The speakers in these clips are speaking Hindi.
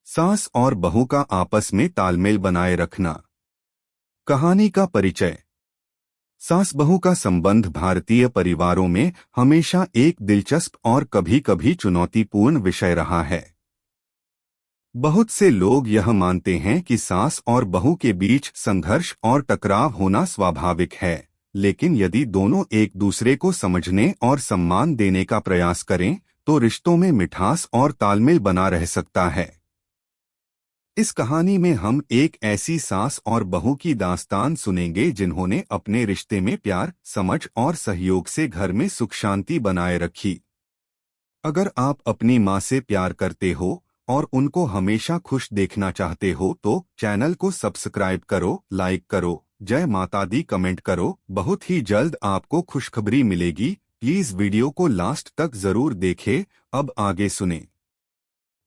सास और बहू का आपस में तालमेल बनाए रखना। कहानी का परिचय। सास बहू का संबंध भारतीय परिवारों में हमेशा एक दिलचस्प और कभी-कभी चुनौतीपूर्ण विषय रहा है। बहुत से लोग यह मानते हैं कि सास और बहू के बीच संघर्ष और टकराव होना स्वाभाविक है, लेकिन यदि दोनों एक दूसरे को समझने और सम्मान देने का प्रयास करें, तो रिश्तों में मिठास और तालमेल बना रह सकता है। इस कहानी में हम एक ऐसी सास और बहू की दास्तान सुनेंगे जिन्होंने अपने रिश्ते में प्यार, समझ और सहयोग से घर में सुख शांति बनाए रखी। अगर आप अपनी माँ से प्यार करते हो और उनको हमेशा खुश देखना चाहते हो तो चैनल को सब्सक्राइब करो, लाइक करो, जय माता दी कमेंट करो। बहुत ही जल्द आपको खुशखबरी मिलेगी। प्लीज वीडियो को लास्ट तक जरूर देखें। अब आगे सुने।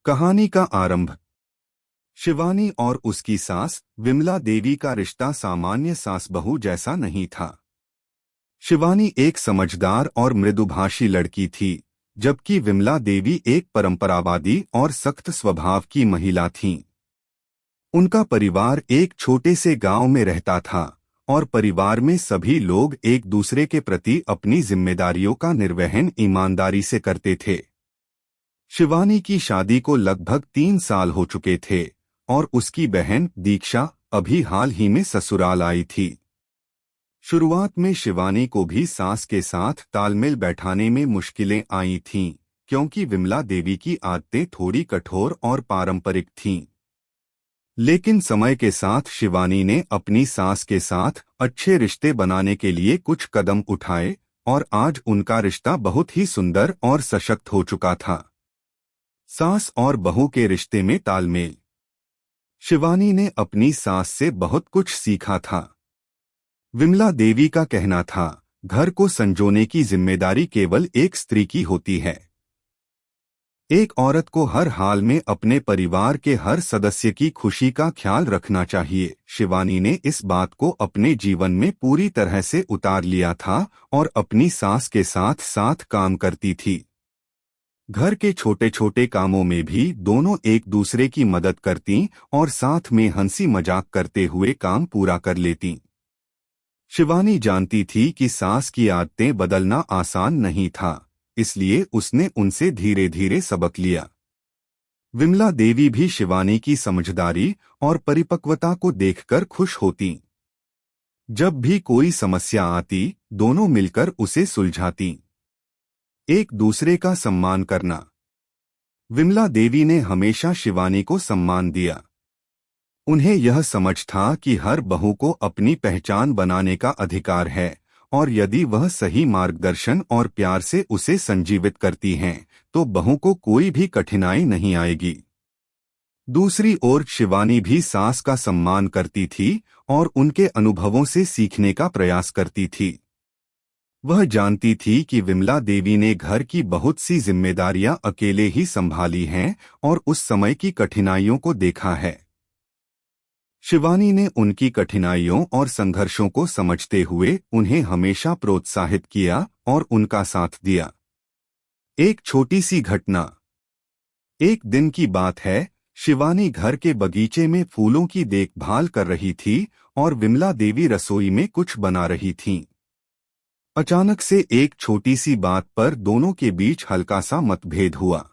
कहानी का आरंभ। शिवानी और उसकी सास विमला देवी का रिश्ता सामान्य सास बहू जैसा नहीं था। शिवानी एक समझदार और मृदुभाषी लड़की थी, जबकि विमला देवी एक परंपरावादी और सख्त स्वभाव की महिला थीं। उनका परिवार एक छोटे से गांव में रहता था और परिवार में सभी लोग एक दूसरे के प्रति अपनी जिम्मेदारियों का निर्वहन ईमानदारी से करते थे। शिवानी की शादी को लगभग 3 साल हो चुके थे और उसकी बहन दीक्षा अभी हाल ही में ससुराल आई थी। शुरुआत में शिवानी को भी सास के साथ तालमेल बैठाने में मुश्किलें आई थीं, क्योंकि विमला देवी की आदतें थोड़ी कठोर और पारंपरिक थीं। लेकिन समय के साथ शिवानी ने अपनी सास के साथ अच्छे रिश्ते बनाने के लिए कुछ कदम उठाए और आज उनका रिश्ता बहुत ही सुंदर और सशक्त हो चुका था। सास और बहू के रिश्ते में तालमेल। शिवानी ने अपनी सास से बहुत कुछ सीखा था। विमला देवी का कहना था, घर को संजोने की जिम्मेदारी केवल एक स्त्री की होती है। एक औरत को हर हाल में अपने परिवार के हर सदस्य की खुशी का ख्याल रखना चाहिए। शिवानी ने इस बात को अपने जीवन में पूरी तरह से उतार लिया था और अपनी सास के साथ साथ काम करती थी। घर के छोटे छोटे कामों में भी दोनों एक दूसरे की मदद करतीं और साथ में हंसी मजाक करते हुए काम पूरा कर लेतीं। शिवानी जानती थी कि सास की आदतें बदलना आसान नहीं था, इसलिए उसने उनसे धीरे धीरे सबक लिया। विमला देवी भी शिवानी की समझदारी और परिपक्वता को देखकर खुश होतीं। जब भी कोई समस्या आती, दोनों मिलकर उसे सुलझातीं। एक दूसरे का सम्मान करना। विमला देवी ने हमेशा शिवानी को सम्मान दिया। उन्हें यह समझ था कि हर बहू को अपनी पहचान बनाने का अधिकार है और यदि वह सही मार्गदर्शन और प्यार से उसे संजीवित करती हैं, तो बहू को कोई भी कठिनाई नहीं आएगी। दूसरी ओर शिवानी भी सास का सम्मान करती थी और उनके अनुभवों से सीखने का प्रयास करती थी। वह जानती थी कि विमला देवी ने घर की बहुत सी जिम्मेदारियां अकेले ही संभाली हैं और उस समय की कठिनाइयों को देखा है। शिवानी ने उनकी कठिनाइयों और संघर्षों को समझते हुए उन्हें हमेशा प्रोत्साहित किया और उनका साथ दिया। एक छोटी सी घटना। एक दिन की बात है, शिवानी घर के बगीचे में फूलों की देखभाल कर रही थी और विमला देवी रसोई में कुछ बना रही थीं। अचानक से एक छोटी सी बात पर दोनों के बीच हल्का सा मतभेद हुआ।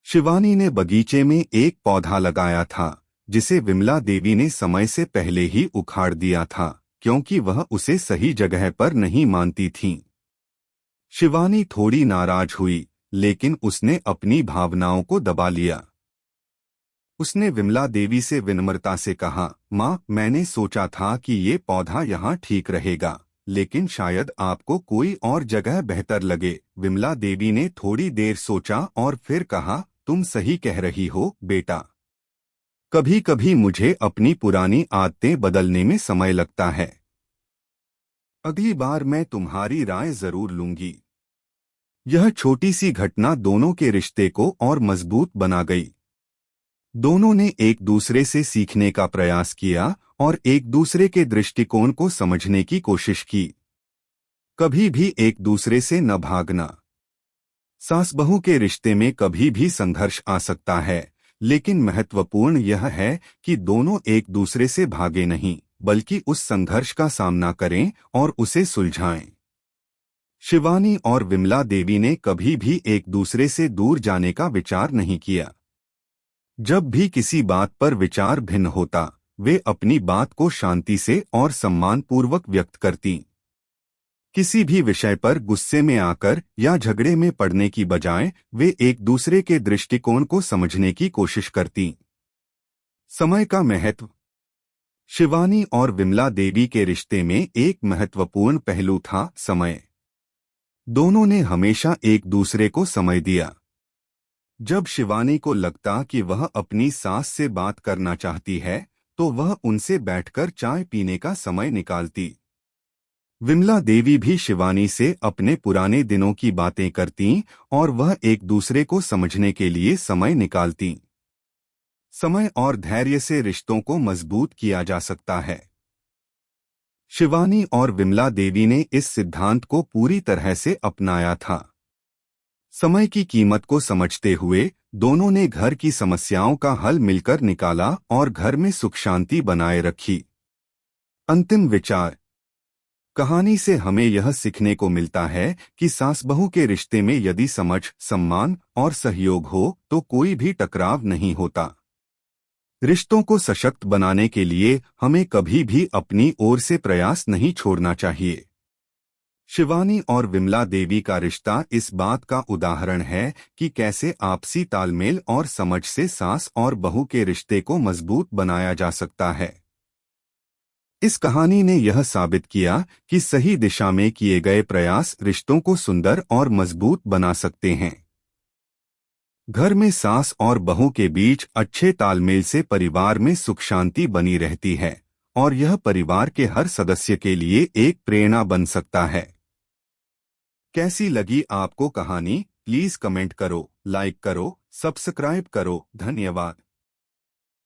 शिवानी ने बगीचे में एक पौधा लगाया था, जिसे विमला देवी ने समय से पहले ही उखाड़ दिया था, क्योंकि वह उसे सही जगह पर नहीं मानती थीं। शिवानी थोड़ी नाराज हुई, लेकिन उसने अपनी भावनाओं को दबा लिया। उसने विमला देवी से विनम्रता से कहा, माँ, मैंने सोचा था कि ये पौधा यहाँ ठीक रहेगा, लेकिन शायद आपको कोई और जगह बेहतर लगे। विमला देवी ने थोड़ी देर सोचा और फिर कहा, तुम सही कह रही हो बेटा। कभी कभी मुझे अपनी पुरानी आदतें बदलने में समय लगता है। अगली बार मैं तुम्हारी राय जरूर लूंगी। यह छोटी सी घटना दोनों के रिश्ते को और मजबूत बना गई। दोनों ने एक दूसरे से सीखने का प्रयास किया और एक दूसरे के दृष्टिकोण को समझने की कोशिश की। कभी भी एक दूसरे से न भागना। सास बहू के रिश्ते में कभी भी संघर्ष आ सकता है, लेकिन महत्वपूर्ण यह है कि दोनों एक दूसरे से भागे नहीं, बल्कि उस संघर्ष का सामना करें और उसे सुलझाएं। शिवानी और विमला देवी ने कभी भी एक दूसरे से दूर जाने का विचार नहीं किया। जब भी किसी बात पर विचार भिन्न होता, वे अपनी बात को शांति से और सम्मानपूर्वक व्यक्त करती। किसी भी विषय पर गुस्से में आकर या झगड़े में पड़ने की बजाय वे एक दूसरे के दृष्टिकोण को समझने की कोशिश करती। समय का महत्व। शिवानी और विमला देवी के रिश्ते में एक महत्वपूर्ण पहलू था समय। दोनों ने हमेशा एक दूसरे को समय दिया। जब शिवानी को लगता कि वह अपनी सास से बात करना चाहती है, तो वह उनसे बैठकर चाय पीने का समय निकालती। विमला देवी भी शिवानी से अपने पुराने दिनों की बातें करतीं और वह एक दूसरे को समझने के लिए समय निकालतीं। समय और धैर्य से रिश्तों को मजबूत किया जा सकता है। शिवानी और विमला देवी ने इस सिद्धांत को पूरी तरह से अपनाया था। समय की कीमत को समझते हुए दोनों ने घर की समस्याओं का हल मिलकर निकाला और घर में सुख शांति बनाए रखी। अंतिम विचार। कहानी से हमें यह सीखने को मिलता है कि सास बहू के रिश्ते में यदि समझ, सम्मान और सहयोग हो तो कोई भी टकराव नहीं होता। रिश्तों को सशक्त बनाने के लिए हमें कभी भी अपनी ओर से प्रयास नहीं छोड़ना चाहिए। शिवानी और विमला देवी का रिश्ता इस बात का उदाहरण है कि कैसे आपसी तालमेल और समझ से सास और बहू के रिश्ते को मजबूत बनाया जा सकता है। इस कहानी ने यह साबित किया कि सही दिशा में किए गए प्रयास रिश्तों को सुंदर और मजबूत बना सकते हैं। घर में सास और बहू के बीच अच्छे तालमेल से परिवार में सुख शांति बनी रहती है और यह परिवार के हर सदस्य के लिए एक प्रेरणा बन सकता है। कैसी लगी आपको कहानी? प्लीज कमेंट करो, लाइक करो, सब्सक्राइब करो। धन्यवाद।